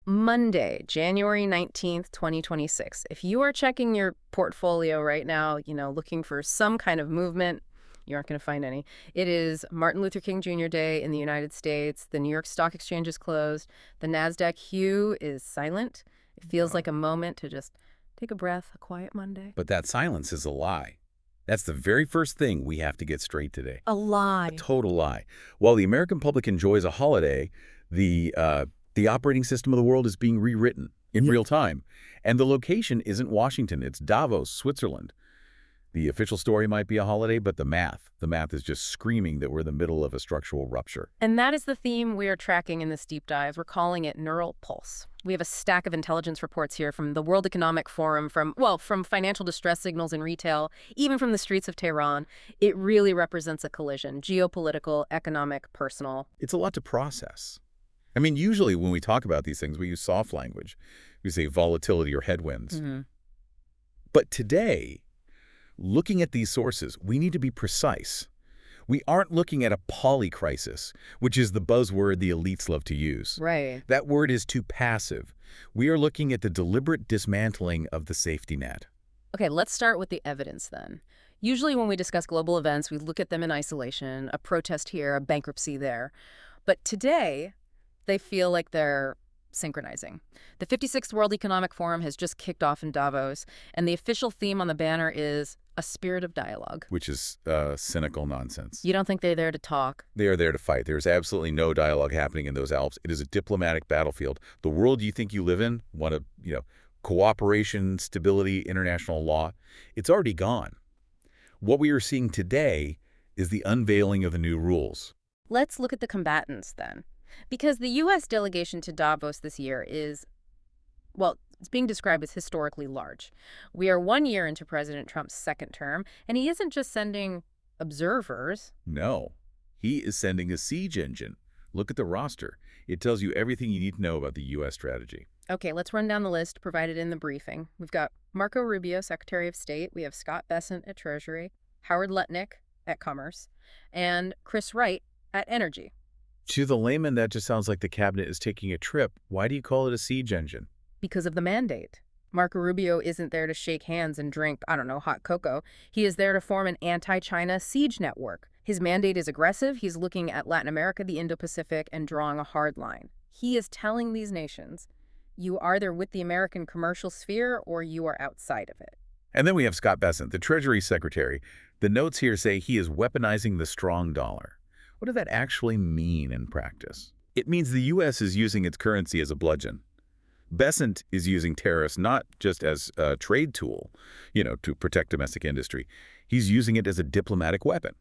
Monday, January 19th, 2026. If you are checking your portfolio right now, looking for some kind of movement, you aren't going to find any. It is Martin Luther King Jr. Day in the United States. The New York Stock Exchange is closed. The NASDAQ hue is silent. It feels like a moment to just take a breath, a quiet Monday. But that silence is a lie. That's the very first thing we have to get straight today. A lie. A total lie. While the American public enjoys a holiday, the operating system of the world is being rewritten in real time. And the location isn't Washington, it's Davos, Switzerland. The official story might be a holiday, but the math is just screaming that we're in the middle of a structural rupture. And that is the theme we are tracking in this deep dive. We're calling it Neural Pulse. We have a stack of intelligence reports here from the World Economic Forum, from financial distress signals in retail, even from the streets of Tehran. It really represents a collision, geopolitical, economic, personal. It's a lot to process. I mean, usually when we talk about these things, we use soft language. We say volatility or headwinds. But today, looking at these sources, we need to be precise. We aren't looking at a poly-crisis, which is the buzzword the elites love to use. Right. That word is too passive. We are looking at the deliberate dismantling of the safety net. Okay, let's start with the evidence then. Usually when we discuss global events, we look at them in isolation, a protest here, a bankruptcy there. But today, they feel like they're synchronizing. The 56th World Economic Forum has just kicked off in Davos, and the official theme on the banner is a spirit of dialogue. Which is cynical nonsense. You don't think they're there to talk? They are there to fight. There's absolutely no dialogue happening in those Alps. It is a diplomatic battlefield. The world you think you live in, one of, cooperation, stability, international law, it's already gone. What we are seeing today is the unveiling of the new rules. Let's look at the combatants then. Because the U.S. delegation to Davos this year is, it's being described as historically large. We are 1 year into President Trump's second term, and he isn't just sending observers. No, he is sending a siege engine. Look at the roster. It tells you everything you need to know about the U.S. strategy. Okay, let's run down the list provided in the briefing. We've got Marco Rubio, Secretary of State. We have Scott Bessent at Treasury, Howard Lutnick at Commerce, and Chris Wright at Energy. To the layman, that just sounds like the cabinet is taking a trip. Why do you call it a siege engine? Because of the mandate. Marco Rubio isn't there to shake hands and drink, hot cocoa. He is there to form an anti-China siege network. His mandate is aggressive. He's looking at Latin America, the Indo-Pacific, and drawing a hard line. He is telling these nations, you are either with the American commercial sphere or you are outside of it. And then we have Scott Bessent, the Treasury Secretary. The notes here say he is weaponizing the strong dollar. What does that actually mean in practice? It means the U.S. is using its currency as a bludgeon. Bessent is using tariffs not just as a trade tool, to protect domestic industry. He's using it as a diplomatic weapon.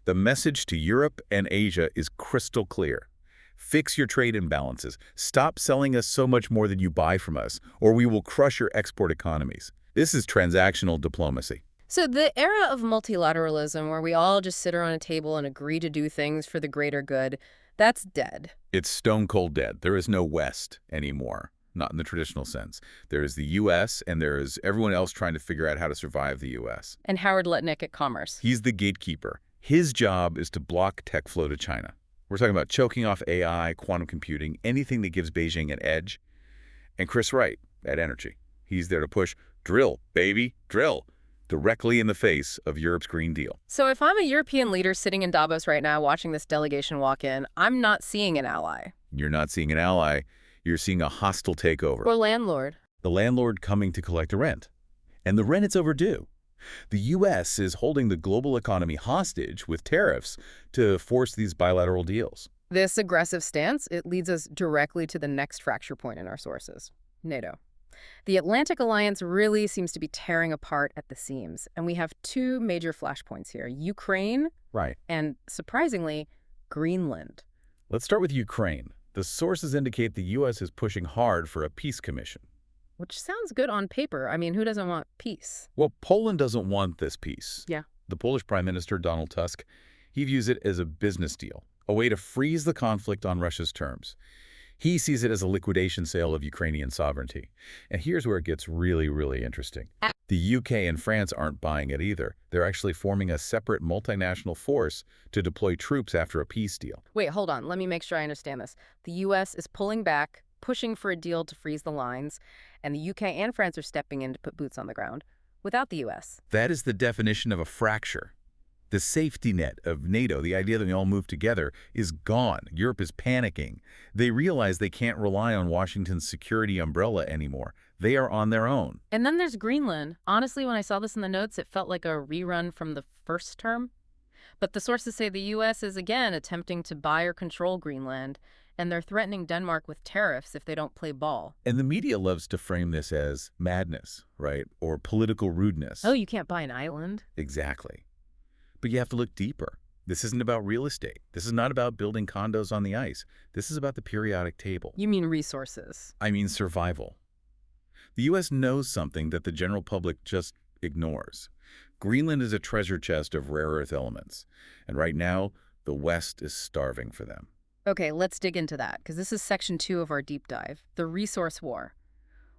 The message to Europe and Asia is crystal clear. Fix your trade imbalances. Stop selling us so much more than you buy from us, or we will crush your export economies. This is transactional diplomacy. So the era of multilateralism, where we all just sit around a table and agree to do things for the greater good, that's dead. It's stone cold dead. There is no West anymore, not in the traditional sense. There is the U.S., and there is everyone else trying to figure out how to survive the U.S. And Howard Lutnick at Commerce. He's the gatekeeper. His job is to block tech flow to China. We're talking about choking off AI, quantum computing, anything that gives Beijing an edge. And Chris Wright at Energy. He's there to push, drill, baby, drill, directly in the face of Europe's Green Deal. So if I'm a European leader sitting in Davos right now watching this delegation walk in, I'm not seeing an ally. You're not seeing an ally. You're seeing a hostile takeover. Or landlord. The landlord coming to collect a rent. And the rent is overdue. The U.S. is holding the global economy hostage with tariffs to force these bilateral deals. This aggressive stance, it leads us directly to the next fracture point in our sources, NATO. The Atlantic Alliance really seems to be tearing apart at the seams, and we have two major flashpoints here, Ukraine and, surprisingly, Greenland. Let's start with Ukraine. The sources indicate the U.S. is pushing hard for a peace commission. Which sounds good on paper. I mean, who doesn't want peace? Well, Poland doesn't want this peace. Yeah. The Polish Prime Minister, Donald Tusk, he views it as a business deal, a way to freeze the conflict on Russia's terms. He sees it as a liquidation sale of Ukrainian sovereignty. And here's where it gets really, really interesting. The UK and France aren't buying it either. They're actually forming a separate multinational force to deploy troops after a peace deal. Wait, hold on. Let me make sure I understand this. The U.S. is pulling back, pushing for a deal to freeze the lines, and the UK and France are stepping in to put boots on the ground without the US. That is the definition of a fracture. The safety net of NATO, the idea that we all move together, is gone. Europe is panicking. They realize they can't rely on Washington's security umbrella anymore. They are on their own. And then there's Greenland. Honestly, when I saw this in the notes, it felt like a rerun from the first term. But the sources say the U.S. is again attempting to buy or control Greenland, and they're threatening Denmark with tariffs if they don't play ball. And the media loves to frame this as madness, right? Or political rudeness. Oh, you can't buy an island? Exactly. But you have to look deeper. This isn't about real estate. This is not about building condos on the ice. This is about the periodic table. You mean resources? I mean survival. The U.S. knows something that the general public just ignores. Greenland is a treasure chest of rare earth elements, and right now, the West is starving for them. Okay, let's dig into that, because this is section 2 of our deep dive, the resource war.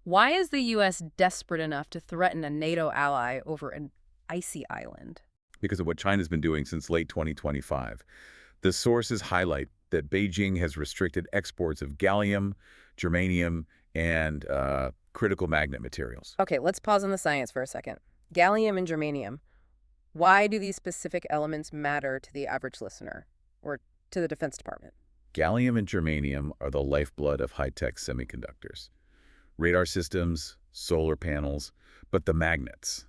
Why is the U.S. desperate enough to threaten a NATO ally over an icy island? Because of what China's been doing since late 2025. The sources highlight that Beijing has restricted exports of gallium, germanium, and critical magnet materials. Okay, let's pause on the science for a second. Gallium and germanium. Why do these specific elements matter to the average listener or to the Defense Department? Gallium and germanium are the lifeblood of high-tech semiconductors. Radar systems, solar panels, but the magnets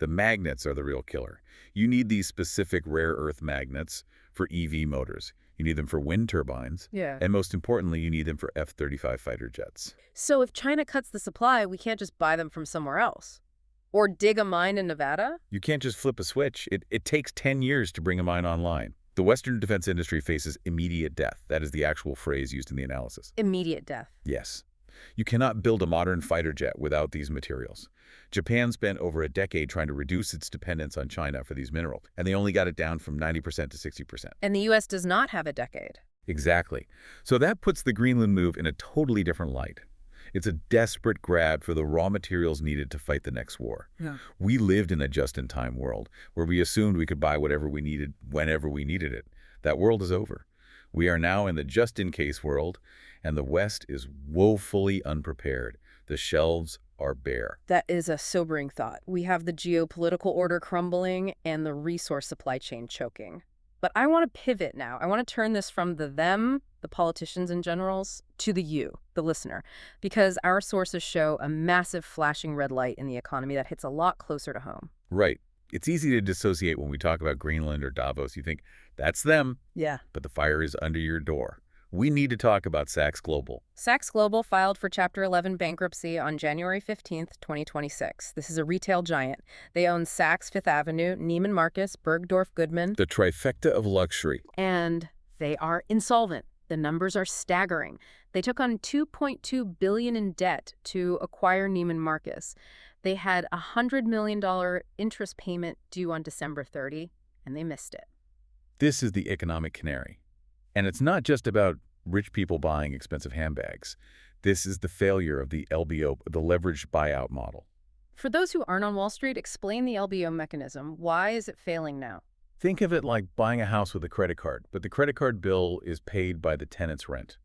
are the real killer. You need these specific rare earth magnets for EV motors. You need them for wind turbines. Yeah. And most importantly, you need them for F-35 fighter jets. So if China cuts the supply, we can't just buy them from somewhere else? Or dig a mine in Nevada? You can't just flip a switch. It takes 10 years to bring a mine online. The Western defense industry faces immediate death. That is the actual phrase used in the analysis. Immediate death. Yes. You cannot build a modern fighter jet without these materials. Japan spent over a decade trying to reduce its dependence on China for these minerals, and they only got it down from 90% to 60%. And the U.S. does not have a decade. Exactly. So that puts the Greenland move in a totally different light. It's a desperate grab for the raw materials needed to fight the next war. Yeah. We lived in a just-in-time world where we assumed we could buy whatever we needed whenever we needed it. That world is over. We are now in the just-in-case world, and the West is woefully unprepared. The shelves are bare. That is a sobering thought. We have the geopolitical order crumbling and the resource supply chain choking. But I want to pivot now. I want to turn this from the them, the politicians and generals, to the you, the listener, because our sources show a massive flashing red light in the economy that hits a lot closer to home. Right. It's easy to dissociate when we talk about Greenland or Davos. You think, that's them. Yeah. But the fire is under your door. We need to talk about Saks Global. Saks Global filed for Chapter 11 bankruptcy on January 15th, 2026. This is a retail giant. They own Saks Fifth Avenue, Neiman Marcus, Bergdorf Goodman. The trifecta of luxury. And they are insolvent. The numbers are staggering. They took on $2.2 billion in debt to acquire Neiman Marcus. They had a $100 million interest payment due on December 30, and they missed it. This is the economic canary. And it's not just about rich people buying expensive handbags. This is the failure of the LBO, the leveraged buyout model. For those who aren't on Wall Street, explain the LBO mechanism. Why is it failing now? Think of it like buying a house with a credit card, but the credit card bill is paid by the tenant's rent.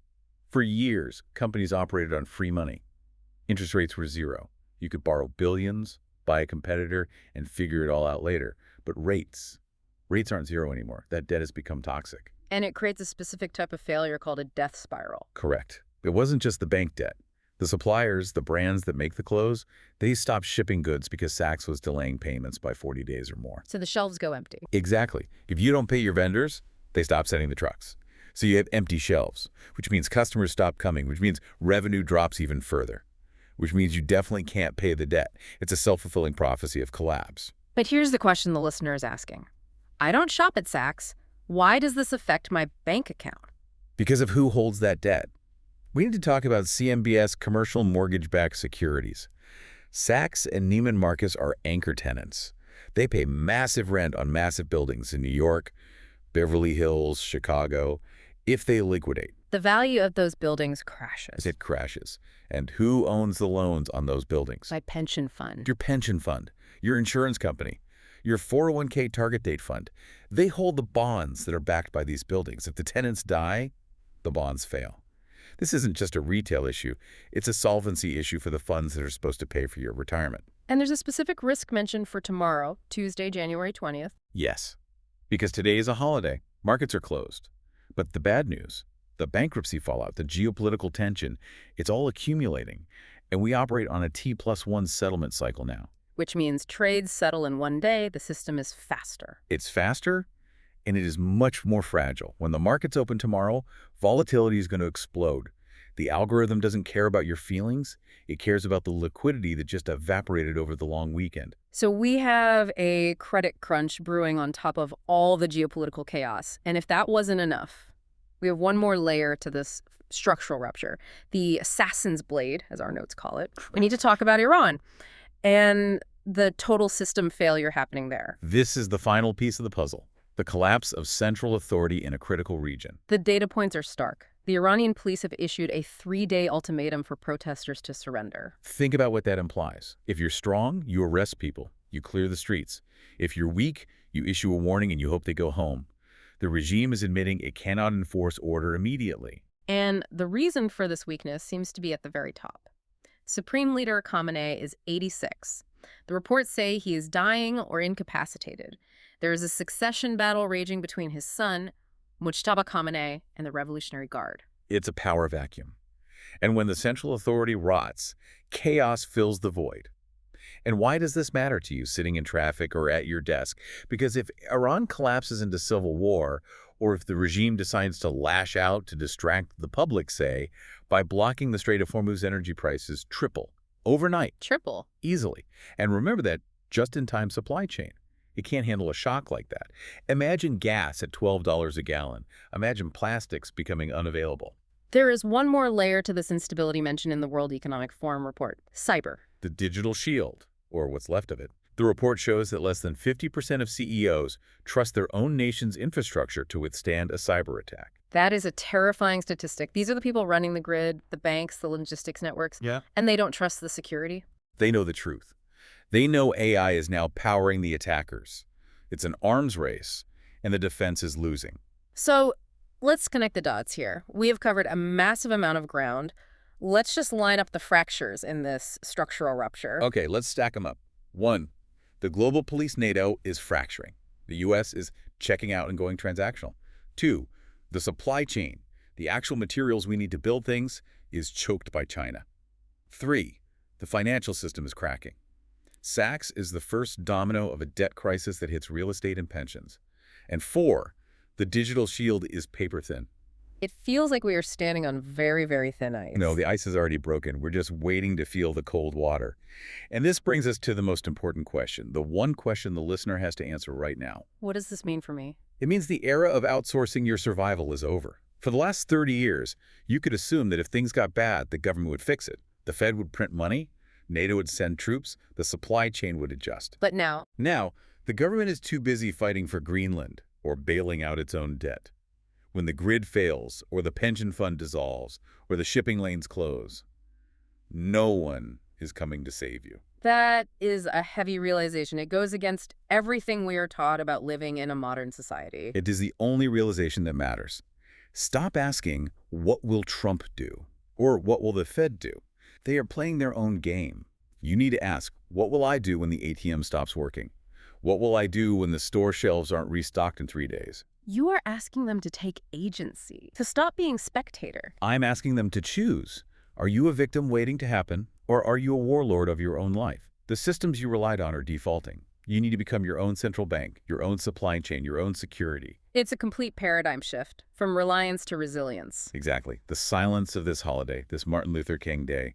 For years, companies operated on free money. Interest rates were zero. You could borrow billions, buy a competitor, and figure it all out later. But rates aren't zero anymore. That debt has become toxic. And it creates a specific type of failure called a death spiral. Correct. It wasn't just the bank debt. The suppliers, the brands that make the clothes, they stopped shipping goods because Saks was delaying payments by 40 days or more. So the shelves go empty. Exactly. If you don't pay your vendors, they stop sending the trucks. So you have empty shelves, which means customers stop coming, which means revenue drops even further, which means you definitely can't pay the debt. It's a self-fulfilling prophecy of collapse. But here's the question the listener is asking. I don't shop at Saks. Why does this affect my bank account? Because of who holds that debt. We need to talk about CMBS commercial mortgage-backed securities. Saks and Neiman Marcus are anchor tenants. They pay massive rent on massive buildings in New York, Beverly Hills, Chicago. If they liquidate, The value of those buildings crashes. it crashes. And who owns the loans on those buildings? My pension fund. Your pension fund, your insurance company, your 401k target date fund. They hold the bonds that are backed by these buildings. If the tenants die, the bonds fail. This isn't just a retail issue. It's a solvency issue for the funds that are supposed to pay for your retirement. And there's a specific risk mentioned for tomorrow, Tuesday, January 20th. Yes, because today is a holiday. Markets are closed. But the bad news, the bankruptcy fallout, the geopolitical tension, it's all accumulating. And we operate on a T+1 settlement cycle now. Which means trades settle in one day, the system is faster. It's faster, and it is much more fragile. When the markets open tomorrow, volatility is going to explode. The algorithm doesn't care about your feelings. It cares about the liquidity that just evaporated over the long weekend. So we have a credit crunch brewing on top of all the geopolitical chaos. And if that wasn't enough, we have one more layer to this structural rupture, the assassin's blade, as our notes call it. We need to talk about Iran and the total system failure happening there. This is the final piece of the puzzle, the collapse of central authority in a critical region. The data points are stark. The Iranian police have issued a 3-day ultimatum for protesters to surrender. Think about what that implies. If you're strong, you arrest people. You clear the streets. If you're weak, you issue a warning and you hope they go home. The regime is admitting it cannot enforce order immediately. And the reason for this weakness seems to be at the very top. Supreme Leader Khamenei is 86. The reports say he is dying or incapacitated. There is a succession battle raging between his son, Mujtaba Khamenei, and the Revolutionary Guard. It's a power vacuum. And when the central authority rots, chaos fills the void. And why does this matter to you sitting in traffic or at your desk? Because if Iran collapses into civil war, or if the regime decides to lash out to distract the public, say, by blocking the Strait of Hormuz, energy prices triple overnight. Triple. Easily. And remember that just-in-time supply chain. It can't handle a shock like that. Imagine gas at $12 a gallon. Imagine plastics becoming unavailable. There is one more layer to this instability mentioned in the World Economic Forum report, cyber. The digital shield, or what's left of it. The report shows that less than 50% of CEOs trust their own nation's infrastructure to withstand a cyber attack. That is a terrifying statistic. These are the people running the grid, the banks, the logistics networks, and they don't trust the security. They know the truth. They know AI is now powering the attackers. It's an arms race, and the defense is losing. So let's connect the dots here. We have covered a massive amount of ground. Let's just line up the fractures in this structural rupture. Okay, let's stack them up. 1, the global police NATO is fracturing. The U.S. is checking out and going transactional. 2, the supply chain, the actual materials we need to build things, is choked by China. 3, the financial system is cracking. Sachs is the first domino of a debt crisis that hits real estate and pensions. And 4, the digital shield is paper thin. It feels like we are standing on very, very thin ice. No, the ice is already broken. We're just waiting to feel the cold water. And this brings us to the most important question, the one question the listener has to answer right now. What does this mean for me? It means the era of outsourcing your survival is over. For the last 30 years, you could assume that if things got bad, the government would fix it. The Fed would print money, NATO would send troops, the supply chain would adjust. But now, the government is too busy fighting for Greenland or bailing out its own debt. When the grid fails, or the pension fund dissolves, or the shipping lanes close, no one is coming to save you. that is a heavy realization. It goes against everything we are taught about living in a modern society. It is the only realization that matters. Stop asking, what will Trump do? Or what will the Fed do? They are playing their own game. You need to ask, what will I do when the ATM stops working? What will I do when the store shelves aren't restocked in 3 days? You are asking them to take agency, to stop being spectator. I'm asking them to choose. Are you a victim waiting to happen, or are you a warlord of your own life? The systems you relied on are defaulting. You need to become your own central bank, your own supply chain, your own security. It's a complete paradigm shift, from reliance to resilience. Exactly. The silence of this holiday, this Martin Luther King Day,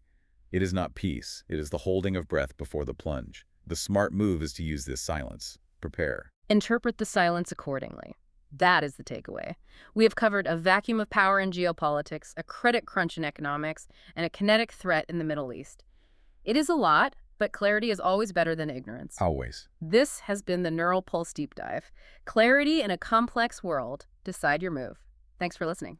it is not peace. It is the holding of breath before the plunge. The smart move is to use this silence. Prepare. Interpret the silence accordingly. That is the takeaway. We have covered a vacuum of power in geopolitics, a credit crunch in economics, and a kinetic threat in the Middle East. It is a lot, but clarity is always better than ignorance. Always. This has been the Neural Pulse Deep Dive. Clarity in a complex world. Decide your move. Thanks for listening.